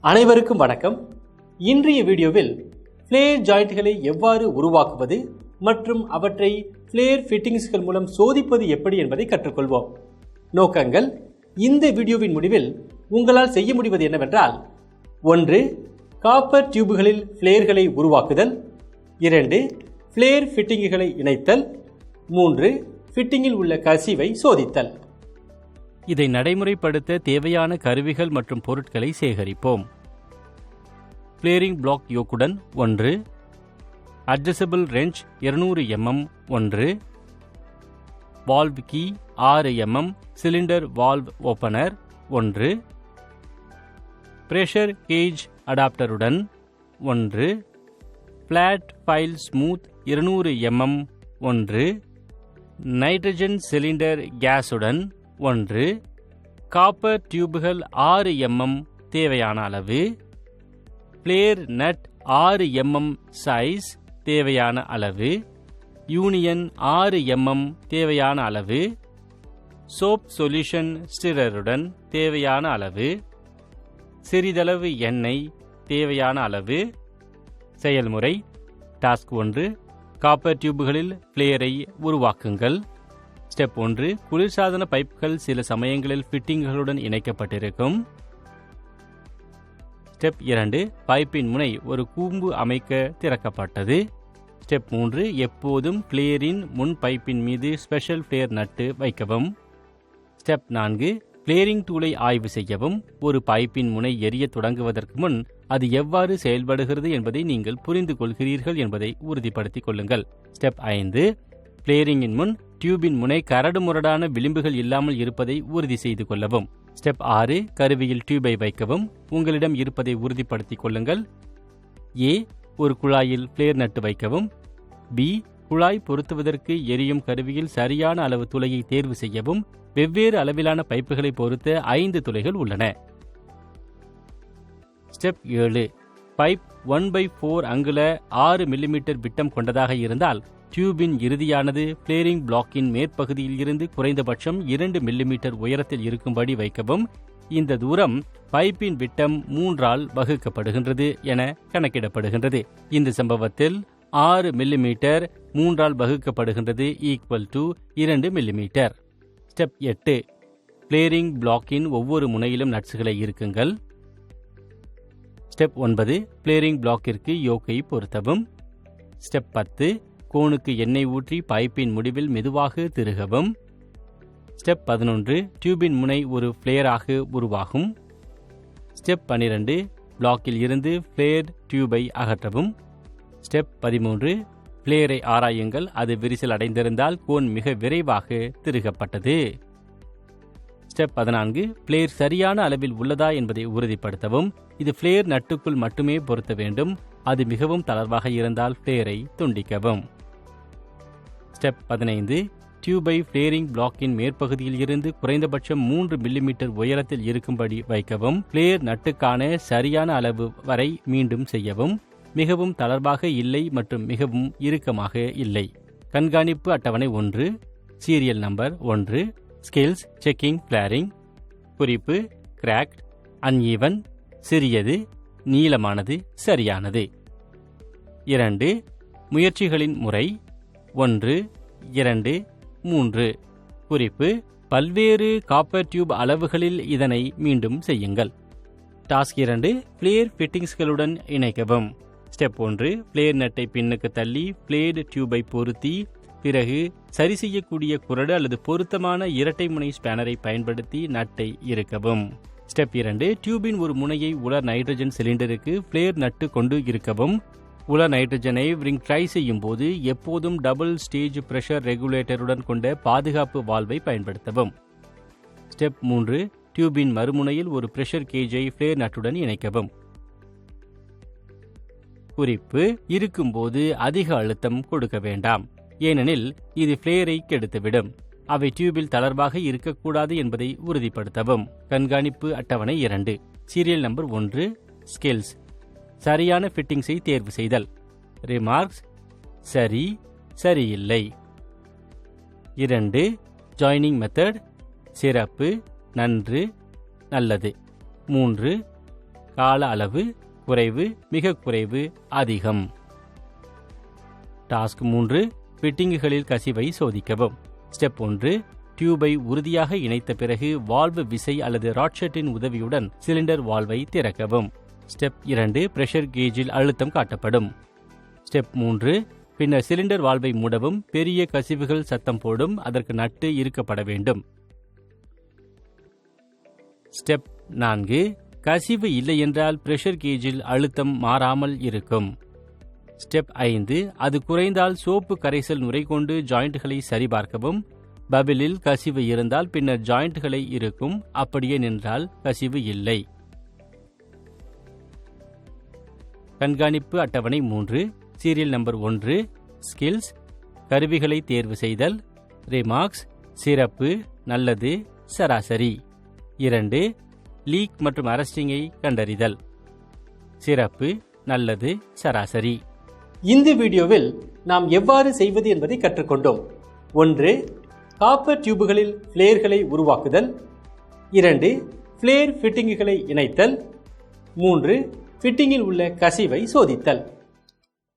அனைவருக்கும் வணக்கம். இன்றைய வீடியோவில் ஃப்ளேர் ஜாயிண்ட்களை எவ்வாறு உருவாக்குவது மற்றும் அவற்றை ஃப்ளேர் ஃபிட்டிங்ஸ்கள் மூலம் சோதிப்பது எப்படி என்பதை கற்றுக்கொள்வோம். நோக்கங்கள்: இந்த வீடியோவின் முடிவில் உங்களால் செய்ய முடிவது என்னவென்றால் 1. காப்பர் டியூபுகளில் ஃப்ளேர்களை உருவாக்குதல். 2. ஃப்ளேர் ஃபிட்டிங்குகளை இணைத்தல். 3. ஃபிட்டிங்கில் உள்ள கசிவை சோதித்தல். இதை நடைமுறைப்படுத்த தேவையான கருவிகள் மற்றும் பொருட்களை சேகரிப்போம். ஃப்ளேரிங் பிளாக் யோக்குடன் 1, adjustable wrench 200 mm 1, valve key 6 mm, cylinder valve opener 1, pressure gauge அடாப்டருடன் 1, flat file smooth 200 mm 1, nitrogen cylinder கேஸுடன் 1, காப்பர் டியூபுகள் 6 mm தேவையான அளவு, ஃப்ளேர் நட் 6 mm சைஸ் தேவையான அளவு, யூனியன் 6 mm தேவையான அளவு, சோப் சொல்யூஷன் ஸ்டிரருடன் தேவையான அளவு, சிறிதளவு எண்ணெய் தேவையான அளவு. செயல்முறை: டாஸ்க் 1, காப்பர் டியூபுகளில் ஃப்ளேரை உருவாக்குங்கள். ஸ்டெப் 1, குளிர்சாதன பைப்புகள் சில சமயங்களில் ஃபிட்டிங்குகளுடன் இணைக்கப்பட்டிருக்கும். ஸ்டெப் 2, பைப்பின் முனை ஒரு கூம்பு அமைக்க திறக்கப்பட்டது. ஸ்டெப் 3, எப்போதும் ஃப்ளேரின் முன் பைப்பின் மீது ஸ்பெஷல் ஃப்ளேர் நட்டு வைக்கவும். ஸ்டெப் 4, ஃப்ளேரிங் டூலை ஆய்வு செய்யவும். ஒரு பைப்பின் முனை எரிய தொடங்குவதற்கு முன் அது எவ்வாறு செயல்படுகிறது என்பதை நீங்கள் புரிந்து கொள்கிறீர்கள் என்பதை உறுதிப்படுத்திக் கொள்ளுங்கள். ஸ்டெப் 5, ஃப்ளேரிங்கின் முன் டியூபின் முனை கரடுமுரடான விளிம்புகள் இல்லாமல் இருப்பதை உறுதி செய்து கொள்ளவும். ஸ்டெப் 6, கருவியில் டியூபை வைக்கவும். உங்களிடம் இருப்பதை உறுதிப்படுத்திக் கொள்ளுங்கள். A, ஒரு குழாயில் ஃப்ளேர் நட்டு வைக்கவும். B, குழாய் பொருத்துவதற்கு எரியும் கருவியில் சரியான அளவு துளையை தேர்வு செய்யவும். வெவ்வேறு அளவிலான பைப்புகளை பொறுத்த 5 துளைகள் உள்ளன. ஸ்டெப் 7, பைப் 1/4 அங்குல 6 mm விட்டம் கொண்டதாக இருந்தால் டியூபின் இறுதியானது ஃப்ளேரிங் பிளாக்கின் மேற்பகுதியில் இருந்து குறைந்தபட்சம் 2 mm உயரத்தில் இருக்கும்படி வைக்கவும். இந்த தூரம் பைப்பின் விட்டம் 3 ஆல் வகுக்கப்படுகின்றது என கணக்கிடப்படுகின்றது. இந்த சம்பவத்தில் 6 mm 3 ஆல் வகுக்கப்படுகின்றது = 2 mm. ஸ்டெப் 8, ஃப்ளேரிங் பிளாக்கின் ஒவ்வொரு முனையிலும் நட்ஸ்களை இருக்குங்கள். ஸ்டெப் 9, ஃப்ளேரிங் பிளாக்கிற்கு யோக்கை பொருத்தவும். ஸ்டெப் 10, கோனுக்கு எண்ணெய் ஊற்றி பைப்பின் முடிவில் மெதுவாக திருகவும். ஸ்டெப் 11, டியூபின் முனை ஒரு ஃப்ளேராக உருவாகும். ஸ்டெப் 12, பிளாக்கில் இருந்து ஃப்ளேர் டியூபை அகற்றவும். ஸ்டெப் 13, ஃப்ளேரை ஆராயுங்கள். அது விரிசல் அடைந்திருந்தால் கோன் மிக விரைவாக திருகப்பட்டது. ஸ்டெப் 14, ஃப்ளேர் சரியான அளவில் உள்ளதா என்பதை உறுதிப்படுத்தவும். இது ஃப்ளேர் நட்டுக்குள் மட்டுமே பொருத்த வேண்டும். அது மிகவும் தளர்வாக இருந்தால் ஃப்ளேரை துண்டிக்கவும். ஸ்டெப் 15, டியூபை ஃப்ளேரிங் பிளாக்கின் மேற்பகுதியில் இருந்து குறைந்தபட்சம் 3 mm உயரத்தில் இருக்கும்படி வைக்கவும். ஃப்ளேர் நட்டுக்கான சரியான அளவு வரை மீண்டும் செய்யவும். மிகவும் தளர்வாக இல்லை மற்றும் மிகவும் இறுக்கமாக இல்லை. கண்காணிப்பு அட்டவணை 1, சீரியல் நம்பர் 1, ஸ்கில்ஸ் செக்கிங் ஃப்ளேரிங். குறிப்பு: கிராக்ட், அன்ஈவன், சிறியது, நீளமானது, சரியானது. 2, முயற்சிகளின் முறை 1, 2, 3. குறிப்பு: பல்வேறு காப்பர் டியூப் அளவுகளில் இதனை மீண்டும் செய்யுங்கள். டாஸ்க் 2, ஃப்ளேர் ஃபிட்டிங்ஸ்களுடன் இணைக்கவும். ஸ்டெப் 1, ஃப்ளேர் நட்டை பின்னுக்கு தள்ளி ஃப்ளேர் டியூபை பொருத்தி, பிறகு சரி செய்யக்கூடிய குறடு அல்லது பொருத்தமான இரட்டை முனை ஸ்பேனரை பயன்படுத்தி நட்டை இறுக்கவும். ஸ்டெப் 2, டியூபின் ஒரு முனையை உலர் நைட்ரஜன் சிலிண்டருக்கு ஃப்ளேர் நட்டு கொண்டு இருக்கவும். உலர் நைட்ரஜனை ரிங் ட்ரை செய்யும் போது எப்போதும் டபுள் ஸ்டேஜ் பிரஷர் ரெகுலேட்டருடன் கொண்ட பாதுகாப்பு வால்வை பயன்படுத்தவும். ஸ்டெப் 3, டியூபின் மறுமுனையில் ஒரு பிரஷர் கேஜை ஃப்ளேர் நட்டுடன் இணைக்கவும். குறிப்பு: இருக்கும்போது அதிக அழுத்தம் கொடுக்க வேண்டாம், ஏனெனில் இது ஃப்ளேரை கெடுத்துவிடும். அவை டியூபில் தளர்வாக இருக்கக்கூடாது என்பதை உறுதிப்படுத்தவும். கண்காணிப்பு அட்டவணை 2, சீரியல் நம்பர் 1, ஸ்கில்ஸ் சரியான ஃபிட்டிங்ஸை தேர்வு செய்தல். ரிமார்க்ஸ்: சரி, சரியில்லை. 2, ஜாயினிங் மெத்தட் சிறப்பு, நன்று, நல்லது. 3, கால அளவு குறைவு, மிக குறைவு, அதிகம். டாஸ்க் 3 ஃபிட்டிங்குகளில் கசிவை சோதிக்கவும். ஸ்டெப் 1 டியூபை உறுதியாக இணைத்த பிறகு வால்வு விசை அல்லது ராட்ஷெட்டின் உதவியுடன் சிலிண்டர் வால்வை திறக்கவும். ஸ்டெப் 2 பிரஷர் கேஜில் அழுத்தம் காட்டப்படும். ஸ்டெப் 3 பின்னர் சிலிண்டர் வால்வை மூடவும். பெரிய கசிவுகள் சத்தம் போடும், அதற்கு நட்டு இருக்கப்பட வேண்டும். ஸ்டெப் 4 கசிவு இல்லை என்றால் பிரஷர் கேஜில் அழுத்தம் மாறாமல் இருக்கும். ஸ்டெப் 5 அது குறைந்தால் சோப்பு கரைசல் நுரை கொண்டு ஜாயிண்ட்களை சரிபார்க்கவும். பபிளில் கசிவு இருந்தால் பின்னர் ஜாயிண்ட்களை இருக்கும், அப்படியே நின்றால் கசிவு இல்லை. கண்காணிப்பு அட்டவணை 3 சீரியல் நம்பர் 1 ஸ்கில்ஸ் கருவிகளை தேர்வு செய்தல். ரிமார்க்ஸ் சிறப்பு, நல்லது, சராசரி. 2 லீக் மற்றும் அரஸ்டிங்கை கண்டறிதல். சிறப்பு, நல்லது, சராசரி. இந்த வீடியோவில் நாம் எவ்வாறு செய்வது என்பதை கற்றுக்கொண்டோம். 1 காப்பர் டியூபுகளில் ஃப்ளேர்களை உருவாக்குதல். 2 ஃப்ளேர் ஃபிட்டிங்குகளை இணைத்தல். 3 ஃபிட்டிங்கில் உள்ள கசிவை சோதித்தல்.